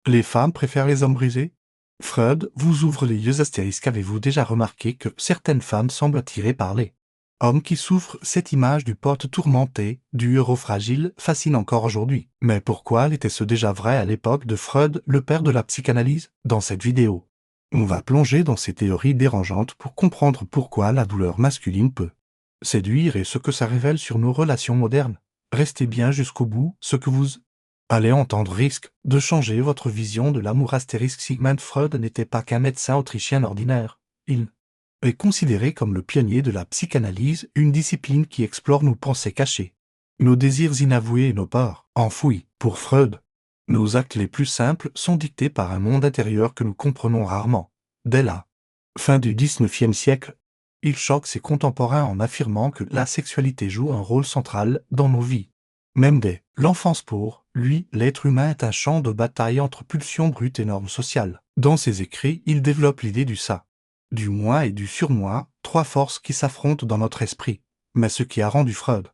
Les femmes préfèrent les hommes brisés? Freud vous ouvre les yeux astérisques. Avez-vous déjà remarqué que certaines femmes semblent attirées par les hommes qui souffrent? Cette image du pote tourmenté, du héros fragile, fascine encore aujourd'hui. Mais pourquoi était-ce déjà vrai à l'époque de Freud, le père de la psychanalyse? Dans cette vidéo, on va plonger dans ces théories dérangeantes pour comprendre pourquoi la douleur masculine peut séduire et ce que ça révèle sur nos relations modernes. Restez bien jusqu'au bout, ce que vous allez entendre risque de changer votre vision de l'amour. Sigmund Freud n'était pas qu'un médecin autrichien ordinaire. Il est considéré comme le pionnier de la psychanalyse, une discipline qui explore nos pensées cachées, nos désirs inavoués et nos peurs enfouies. Pour Freud, nos actes les plus simples sont dictés par un monde intérieur que nous comprenons rarement. Dès la fin du XIXe siècle, il choque ses contemporains en affirmant que la sexualité joue un rôle central dans nos vies. Même dès l'enfance, pour lui, l'être humain est un champ de bataille entre pulsions brutes et normes sociales. Dans ses écrits, il développe l'idée du ça, du moi et du surmoi, trois forces qui s'affrontent dans notre esprit. Mais ce qui a rendu Freud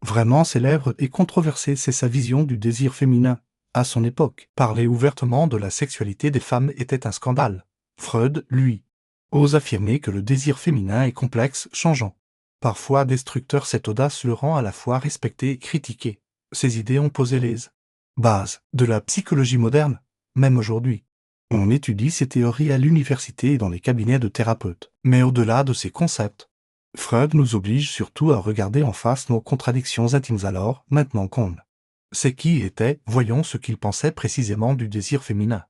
vraiment célèbre et controversé, c'est sa vision du désir féminin. À son époque, parler ouvertement de la sexualité des femmes était un scandale. Freud, lui, ose affirmer que le désir féminin est complexe, changeant, parfois destructeur. Cette audace le rend à la fois respecté et critiqué. Ces idées ont posé les bases de la psychologie moderne. Même aujourd'hui, on étudie ces théories à l'université et dans les cabinets de thérapeutes. Mais au-delà de ces concepts, Freud nous oblige surtout à regarder en face nos contradictions intimes. Alors, maintenant qu'on sait qui il était, voyons ce qu'il pensait précisément du désir féminin.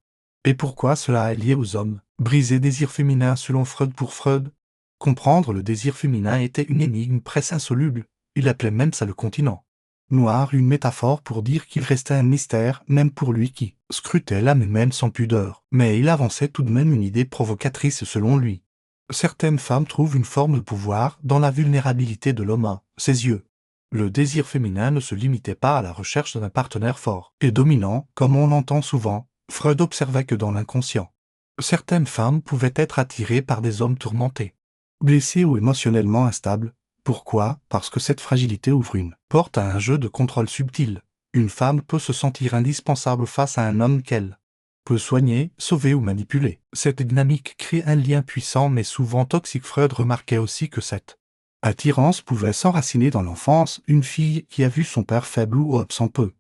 Et pourquoi cela est lié aux hommes brisés. Désir féminin selon Freud. Pour Freud, comprendre le désir féminin était une énigme presque insoluble. Il appelait même ça le continent noir, une métaphore pour dire qu'il restait un mystère, même pour lui qui scrutait l'âme humaine sans pudeur. Mais il avançait tout de même une idée provocatrice selon lui. Certaines femmes trouvent une forme de pouvoir dans la vulnérabilité de l'homme à ses yeux. Le désir féminin ne se limitait pas à la recherche d'un partenaire fort et dominant, comme on l'entend souvent. Freud observait que dans l'inconscient, certaines femmes pouvaient être attirées par des hommes tourmentés, blessés ou émotionnellement instables. Pourquoi? Parce que cette fragilité ouvre une porte à un jeu de contrôle subtil. Une femme peut se sentir indispensable face à un homme qu'elle peut soigner, sauver ou manipuler. Cette dynamique crée un lien puissant mais souvent toxique. Freud remarquait aussi que cette attirance pouvait s'enraciner dans l'enfance. Une fille qui a vu son père faible ou absent peut,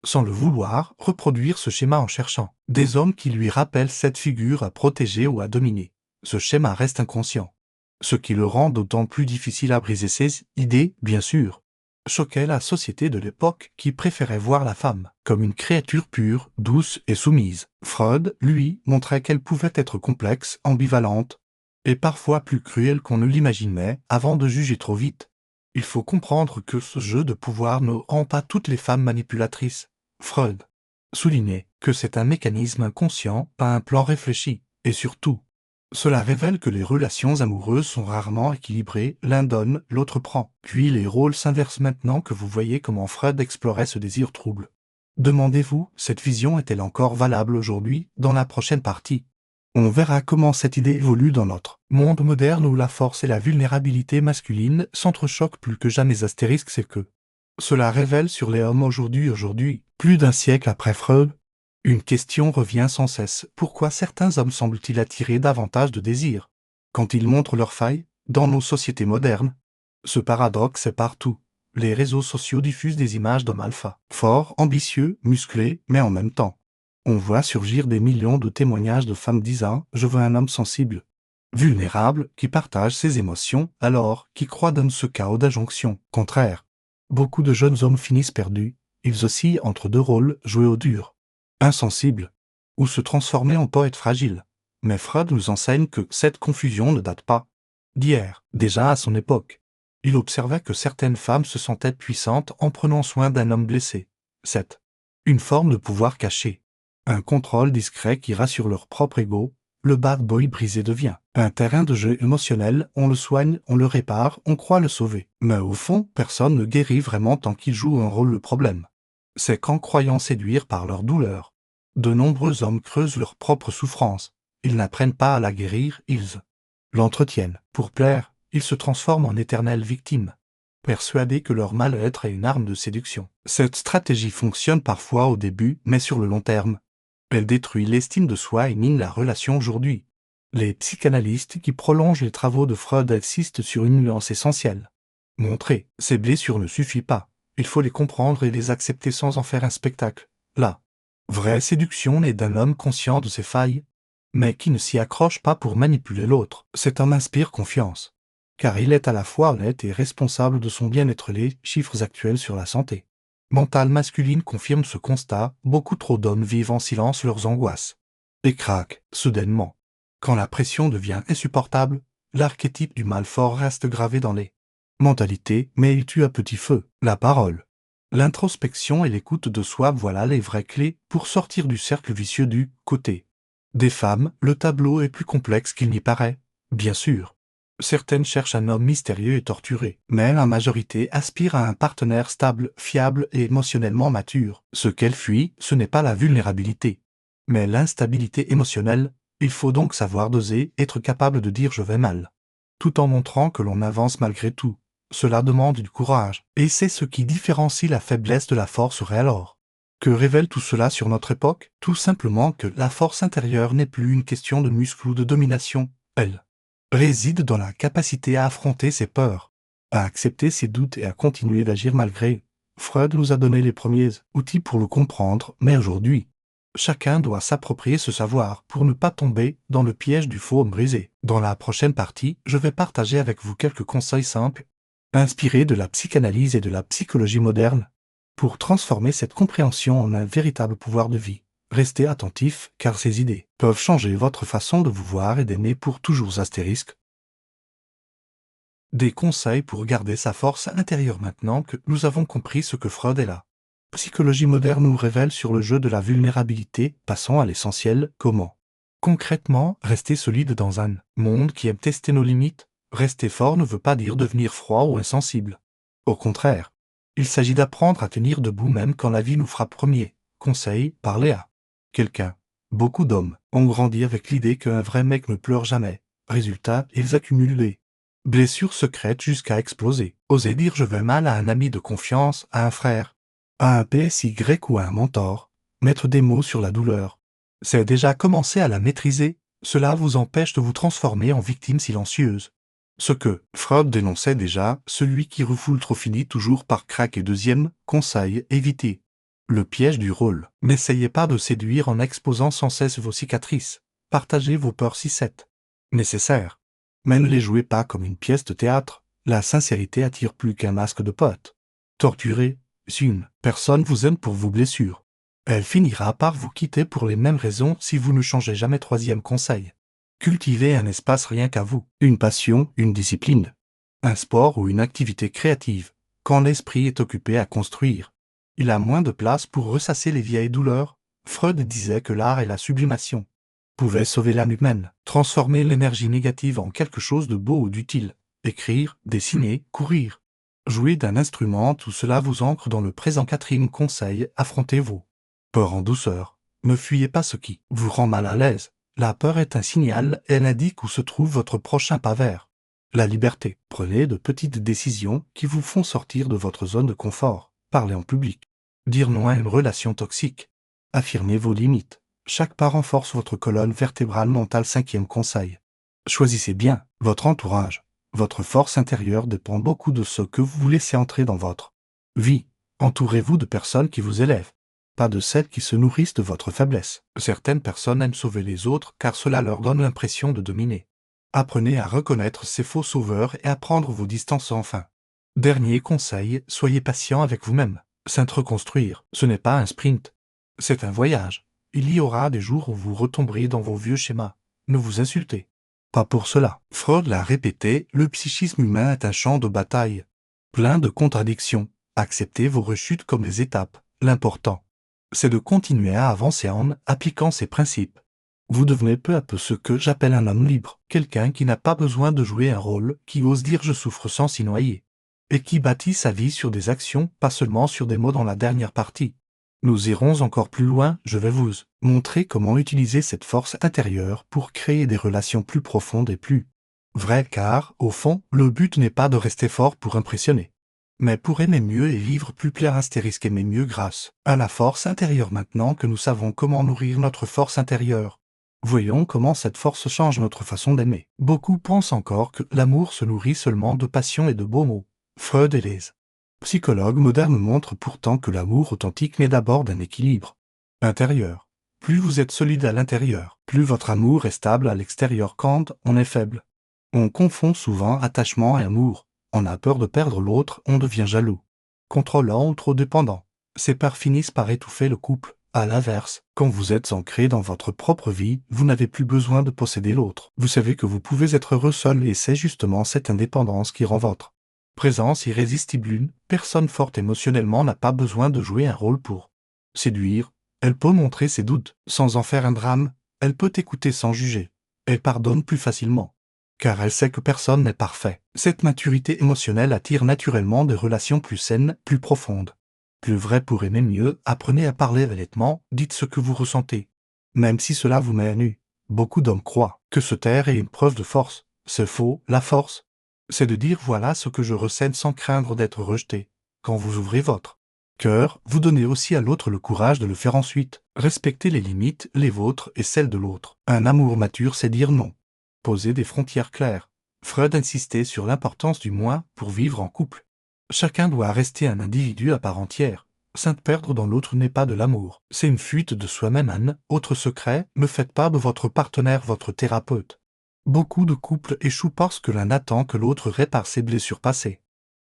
sans le vouloir, reproduire ce schéma en cherchant des hommes qui lui rappellent cette figure à protéger ou à dominer. Ce schéma reste inconscient, ce qui le rend d'autant plus difficile à briser. Ces idées, bien sûr, choquaient la société de l'époque qui préférait voir la femme comme une créature pure, douce et soumise. Freud, lui, montrait qu'elle pouvait être complexe, ambivalente, et parfois plus cruelle qu'on ne l'imaginait. Avant de juger trop vite, il faut comprendre que ce jeu de pouvoir ne rend pas toutes les femmes manipulatrices. Freud soulignait que c'est un mécanisme inconscient, pas un plan réfléchi, et surtout, cela révèle que les relations amoureuses sont rarement équilibrées, l'un donne, l'autre prend. Puis les rôles s'inversent. Maintenant que vous voyez comment Freud explorait ce désir trouble, demandez-vous, cette vision est-elle encore valable aujourd'hui? Dans la prochaine partie, on verra comment cette idée évolue dans notre monde moderne où la force et la vulnérabilité masculine s'entrechoquent plus que jamais. C'est que cela révèle sur les hommes aujourd'hui, plus d'un siècle après Freud. Une question revient sans cesse. Pourquoi certains hommes semblent-ils attirer davantage de désir quand ils montrent leurs failles dans nos sociétés modernes? Ce paradoxe est partout. Les réseaux sociaux diffusent des images d'hommes alpha, forts, ambitieux, musclés, mais en même temps, on voit surgir des millions de témoignages de femmes disant « Je veux un homme sensible, vulnérable, qui partage ses émotions, alors qui croit dans ce chaos d'injonctions. » Contraire, beaucoup de jeunes hommes finissent perdus. Ils oscillent entre deux rôles, jouer au dur, insensible, ou se transformer en poète fragile. Mais Freud nous enseigne que cette confusion ne date pas d'hier. Déjà à son époque, il observait que certaines femmes se sentaient puissantes en prenant soin d'un homme blessé. C'est une forme de pouvoir caché, un contrôle discret qui rassure leur propre ego. Le bad boy brisé devient un terrain de jeu émotionnel. On le soigne, on le répare, on croit le sauver. Mais au fond, personne ne guérit vraiment tant qu'il joue un rôle. Le problème, c'est qu'en croyant séduire par leur douleur, de nombreux hommes creusent leur propre souffrance. Ils n'apprennent pas à la guérir, ils l'entretiennent. Pour plaire, ils se transforment en éternelles victimes, persuadés que leur mal-être est une arme de séduction. Cette stratégie fonctionne parfois au début, mais sur le long terme, Elle détruit l'estime de soi et mine la relation aujourd'hui. Les psychanalystes qui prolongent les travaux de Freud insistent sur une nuance essentielle. Montrer ces blessures ne suffit pas. Il faut les comprendre et les accepter sans en faire un spectacle. La vraie séduction naît d'un homme conscient de ses failles, mais qui ne s'y accroche pas pour manipuler l'autre. Cet homme inspire confiance, car il est à la fois honnête et responsable de son bien-être. Les chiffres actuels sur la santé mentale masculine confirment ce constat. Beaucoup trop d'hommes vivent en silence leurs angoisses et craquent soudainement. Quand la pression devient insupportable, l'archétype du mal fort reste gravé dans les mentalités, mais il tue à petit feu. La parole, l'introspection et l'écoute de soi, voilà les vraies clés pour sortir du cercle vicieux du côté des femmes. Le tableau est plus complexe qu'il n'y paraît, bien sûr. Certaines cherchent un homme mystérieux et torturé, mais la majorité aspire à un partenaire stable, fiable et émotionnellement mature. Ce qu'elle fuit, ce n'est pas la vulnérabilité, mais l'instabilité émotionnelle. Il faut donc savoir doser, être capable de dire « je vais mal », tout en montrant que l'on avance malgré tout. Cela demande du courage, et c'est ce qui différencie la faiblesse de la force réelle. Alors, que révèle tout cela sur notre époque? Tout simplement que la force intérieure n'est plus une question de muscle ou de domination. Elle réside dans la capacité à affronter ses peurs, à accepter ses doutes et à continuer d'agir malgré. Freud nous a donné les premiers outils pour le comprendre, mais aujourd'hui, chacun doit s'approprier ce savoir pour ne pas tomber dans le piège du faux homme brisé. Dans la prochaine partie, je vais partager avec vous quelques conseils simples, inspirés de la psychanalyse et de la psychologie moderne, pour transformer cette compréhension en un véritable pouvoir de vie. Restez attentifs, car ces idées peuvent changer votre façon de vous voir et d'aimer pour toujours. Astérisque. Des conseils pour garder sa force intérieure. Maintenant que nous avons compris ce que Freud est là. Psychologie moderne nous révèle sur le jeu de la vulnérabilité. Passons à l'essentiel. Comment concrètement rester solide dans un monde qui aime tester nos limites? Rester fort ne veut pas dire devenir froid ou insensible. Au contraire, il s'agit d'apprendre à tenir debout même quand la vie nous frappe. Premier conseil, parler à quelqu'un. Beaucoup d'hommes ont grandi avec l'idée qu'un vrai mec ne pleure jamais. Résultat, ils accumulent les blessures secrètes jusqu'à exploser. Oser dire « je vais mal » à un ami de confiance, à un frère, à un PSY ou à un mentor. Mettre des mots sur la douleur, c'est déjà commencer à la maîtriser. Cela vous empêche de vous transformer en victime silencieuse. Ce que Freud dénonçait déjà, celui qui refoule trop finit toujours par craquer. Deuxième conseil, évitez le piège du rôle. N'essayez pas de séduire en exposant sans cesse vos cicatrices. Partagez vos peurs si c'est nécessaire, mais ne les jouez pas comme une pièce de théâtre. La sincérité attire plus qu'un masque de pote. Torturez. Si une personne vous aime pour vos blessures, elle finira par vous quitter pour les mêmes raisons si vous ne changez jamais. Troisième conseil, cultivez un espace rien qu'à vous. Une passion, une discipline, un sport ou une activité créative. Quand l'esprit est occupé à construire, il a moins de place pour ressasser les vieilles douleurs. Freud disait que l'art et la sublimation pouvaient sauver l'âme humaine, transformer l'énergie négative en quelque chose de beau ou d'utile. Écrire, dessiner, courir, jouer d'un instrument, tout cela vous ancre dans le présent. Quatrième conseil, affrontez vos peurs en douceur. Ne fuyez pas ce qui vous rend mal à l'aise. La peur est un signal, elle indique où se trouve votre prochain pas vers la liberté. Prenez de petites décisions qui vous font sortir de votre zone de confort. Parler en public. Dire non à une relation toxique. Affirmez vos limites. Chaque pas renforce votre colonne vertébrale mentale. Cinquième conseil, choisissez bien votre entourage. Votre force intérieure dépend beaucoup de ce que vous laissez entrer dans votre vie. Entourez-vous de personnes qui vous élèvent, pas de celles qui se nourrissent de votre faiblesse. Certaines personnes aiment sauver les autres car cela leur donne l'impression de dominer. Apprenez à reconnaître ces faux sauveurs et à prendre vos distances. Enfin, dernier conseil, soyez patient avec vous-même. S'introconstruire, ce n'est pas un sprint, c'est un voyage. Il y aura des jours où vous retomberez dans vos vieux schémas. Ne vous insultez pas pour cela. Freud l'a répété, le psychisme humain est un champ de bataille, plein de contradictions. Acceptez vos rechutes comme des étapes. L'important, c'est de continuer à avancer en appliquant ces principes. Vous devenez peu à peu ce que j'appelle un homme libre, quelqu'un qui n'a pas besoin de jouer un rôle, qui ose dire « je souffre » sans s'y noyer, et qui bâtit sa vie sur des actions, pas seulement sur des mots. Dans la dernière partie, nous irons encore plus loin. Je vais vous montrer comment utiliser cette force intérieure pour créer des relations plus profondes et plus vraies, car, au fond, le but n'est pas de rester fort pour impressionner, Mais pour aimer mieux et vivre plus plaire astérisque aimer mieux grâce à la force intérieure maintenant que nous savons comment nourrir notre force intérieure. Voyons comment cette force change notre façon d'aimer. Beaucoup pensent encore que l'amour se nourrit seulement de passion et de beaux mots. Freud et les psychologues modernes montrent pourtant que l'amour authentique naît d'abord d'un équilibre intérieur. Plus vous êtes solide à l'intérieur, plus votre amour est stable à l'extérieur quand on est faible. On confond souvent attachement et amour. On a peur de perdre l'autre, on devient jaloux, contrôlant ou trop dépendant. Ces peurs finissent par étouffer le couple. À l'inverse, quand vous êtes ancré dans votre propre vie, vous n'avez plus besoin de posséder l'autre. Vous savez que vous pouvez être heureux seul et c'est justement cette indépendance qui rend votre présence irrésistible. Une personne forte émotionnellement n'a pas besoin de jouer un rôle pour séduire. Elle peut montrer ses doutes sans en faire un drame. Elle peut écouter sans juger. Elle pardonne plus facilement. Car elle sait que personne n'est parfait. Cette maturité émotionnelle attire naturellement des relations plus saines, plus profondes. Plus vrai pour aimer mieux, apprenez à parler honnêtement, dites ce que vous ressentez. Même si cela vous met à nu. Beaucoup d'hommes croient que se taire est une preuve de force. C'est faux, la force, c'est de dire voilà ce que je ressens sans craindre d'être rejeté. Quand vous ouvrez votre cœur, vous donnez aussi à l'autre le courage de le faire ensuite. Respectez les limites, les vôtres et celles de l'autre. Un amour mature, c'est dire non. Poser des frontières claires. Freud insistait sur l'importance du moi pour vivre en couple. Chacun doit rester un individu à part entière. Se perdre dans l'autre n'est pas de l'amour. C'est une fuite de soi-même. Un autre secret, ne faites pas de votre partenaire votre thérapeute. Beaucoup de couples échouent parce que l'un attend que l'autre répare ses blessures passées.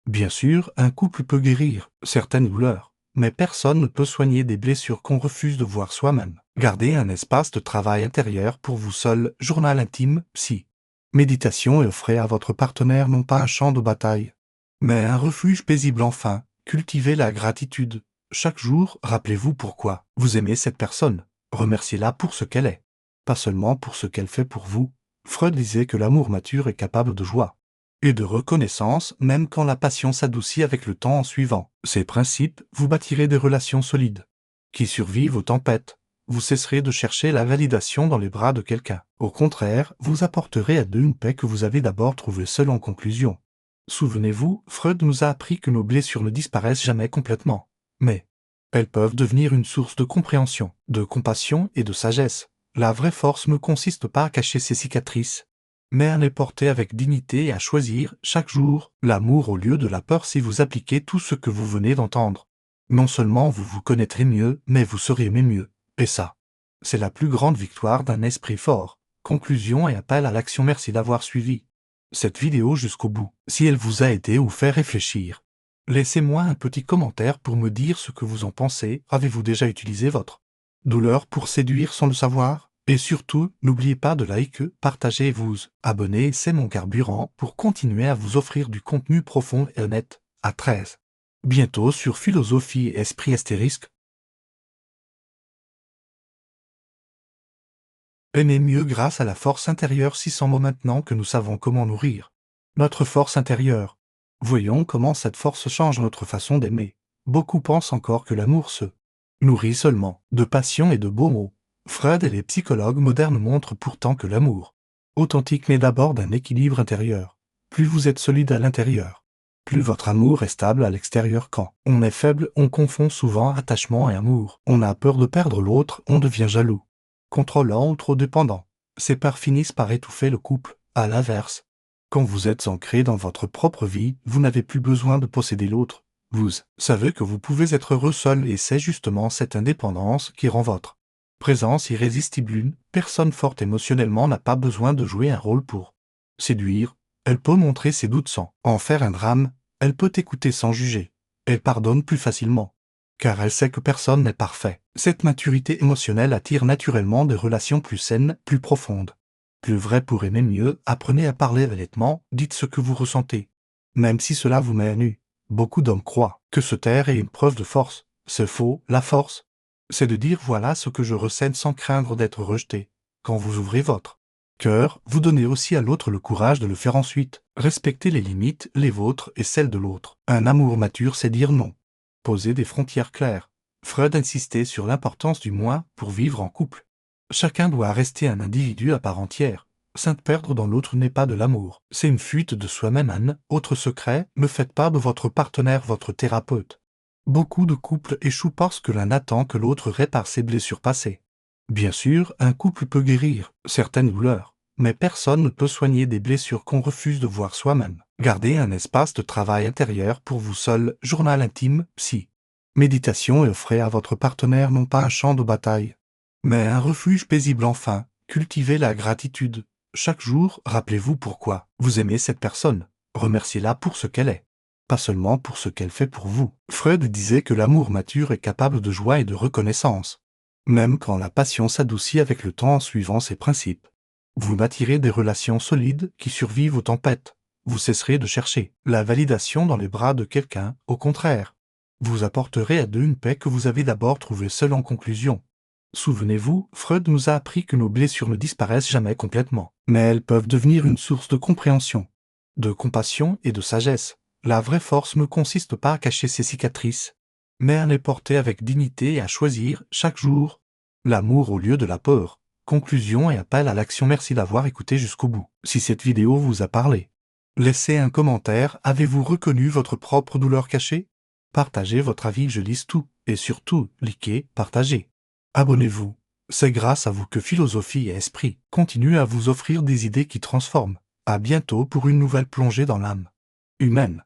Bien sûr, un couple peut guérir certaines douleurs, mais personne ne peut soigner des blessures qu'on refuse de voir soi-même. Gardez un espace de travail intérieur pour vous seul, journal intime, psy. Méditation et offrez à votre partenaire non pas un champ de bataille, mais un refuge paisible. Enfin, cultivez la gratitude. Chaque jour, rappelez-vous pourquoi vous aimez cette personne. Remerciez-la pour ce qu'elle est, pas seulement pour ce qu'elle fait pour vous. Freud disait que l'amour mature est capable de joie et de reconnaissance même quand la passion s'adoucit avec le temps. En suivant ces principes, vous bâtirez des relations solides qui survivent aux tempêtes. Vous cesserez de chercher la validation dans les bras de quelqu'un. Au contraire, vous apporterez à deux une paix que vous avez d'abord trouvée seule. En conclusion, souvenez-vous, Freud nous a appris que nos blessures ne disparaissent jamais complètement, mais elles peuvent devenir une source de compréhension, de compassion et de sagesse. La vraie force ne consiste pas à cacher ses cicatrices, mais à les porter avec dignité et à choisir, chaque jour, l'amour au lieu de la peur. Si vous appliquez tout ce que vous venez d'entendre, non seulement vous vous connaîtrez mieux, mais vous saurez aimer mieux. Et ça, c'est la plus grande victoire d'un esprit fort. Conclusion et appel à l'action. Merci d'avoir suivi cette vidéo jusqu'au bout. Si elle vous a aidé ou fait réfléchir, laissez-moi un petit commentaire pour me dire ce que vous en pensez. Avez-vous déjà utilisé votre douleur pour séduire sans le savoir? Et surtout, n'oubliez pas de liker, partager et vous abonner. C'est mon carburant pour continuer à vous offrir du contenu profond et honnête. À 13. Bientôt sur Philosophie et Esprit Astérisque. Aimer mieux grâce à la force intérieure. 600 mots maintenant que nous savons comment nourrir notre force intérieure. Voyons comment cette force change notre façon d'aimer. Beaucoup pensent encore que l'amour se nourrit seulement de passion et de beaux mots. Freud et les psychologues modernes montrent pourtant que l'amour authentique naît d'abord d'un équilibre intérieur. Plus vous êtes solide à l'intérieur, plus votre amour est stable à l'extérieur. Quand on est faible, on confond souvent attachement et amour. On a peur de perdre l'autre, on devient jaloux, contrôlant ou trop dépendant. Ces peurs finissent par étouffer le couple. À l'inverse, quand vous êtes ancré dans votre propre vie, vous n'avez plus besoin de posséder l'autre. Vous savez que vous pouvez être heureux seul et c'est justement cette indépendance qui rend votre présence irrésistible. Une personne forte émotionnellement n'a pas besoin de jouer un rôle pour séduire. Elle peut montrer ses doutes sans en faire un drame. Elle peut écouter sans juger. Elle pardonne plus facilement, car elle sait que personne n'est parfait. Cette maturité émotionnelle attire naturellement des relations plus saines, plus profondes. Plus vrai pour aimer mieux, apprenez à parler honnêtement, dites ce que vous ressentez. Même si cela vous met à nu. Beaucoup d'hommes croient que se taire est une preuve de force. C'est faux, la force, c'est de dire voilà ce que je ressens sans craindre d'être rejeté. Quand vous ouvrez votre cœur, vous donnez aussi à l'autre le courage de le faire ensuite. Respectez les limites, les vôtres et celles de l'autre. Un amour mature, c'est dire non. Poser des frontières claires. Freud insistait sur l'importance du moi pour vivre en couple. Chacun doit rester un individu à part entière. Sainte perdre dans l'autre n'est pas de l'amour. C'est une fuite de soi-même. Un autre secret, ne faites pas de votre partenaire votre thérapeute. Beaucoup de couples échouent parce que l'un attend que l'autre répare ses blessures passées. Bien sûr, un couple peut guérir certaines douleurs, mais personne ne peut soigner des blessures qu'on refuse de voir soi-même. Gardez un espace de travail intérieur pour vous seul, journal intime, psy. Méditation et offrez à votre partenaire non pas un champ de bataille, mais un refuge paisible. Enfin, cultivez la gratitude. Chaque jour, rappelez-vous pourquoi vous aimez cette personne. Remerciez-la pour ce qu'elle est, pas seulement pour ce qu'elle fait pour vous. Freud disait que l'amour mature est capable de joie et de reconnaissance, même quand la passion s'adoucit avec le temps en suivant ses principes. Vous bâtirez des relations solides qui survivent aux tempêtes. Vous cesserez de chercher la validation dans les bras de quelqu'un, au contraire. Vous apporterez à deux une paix que vous avez d'abord trouvée seule. En conclusion, souvenez-vous, Freud nous a appris que nos blessures ne disparaissent jamais complètement, mais elles peuvent devenir une source de compréhension, de compassion et de sagesse. La vraie force ne consiste pas à cacher ses cicatrices, mais à les porter avec dignité et à choisir, chaque jour, l'amour au lieu de la peur. Conclusion et appel à l'action. Merci d'avoir écouté jusqu'au bout. Si cette vidéo vous a parlé, laissez un commentaire. Avez-vous reconnu votre propre douleur cachée? Partagez votre avis, je lis tout. Et surtout, likez, partagez. Abonnez-vous. C'est grâce à vous que Philosophie et Esprit continuent à vous offrir des idées qui transforment. À bientôt pour une nouvelle plongée dans l'âme humaine.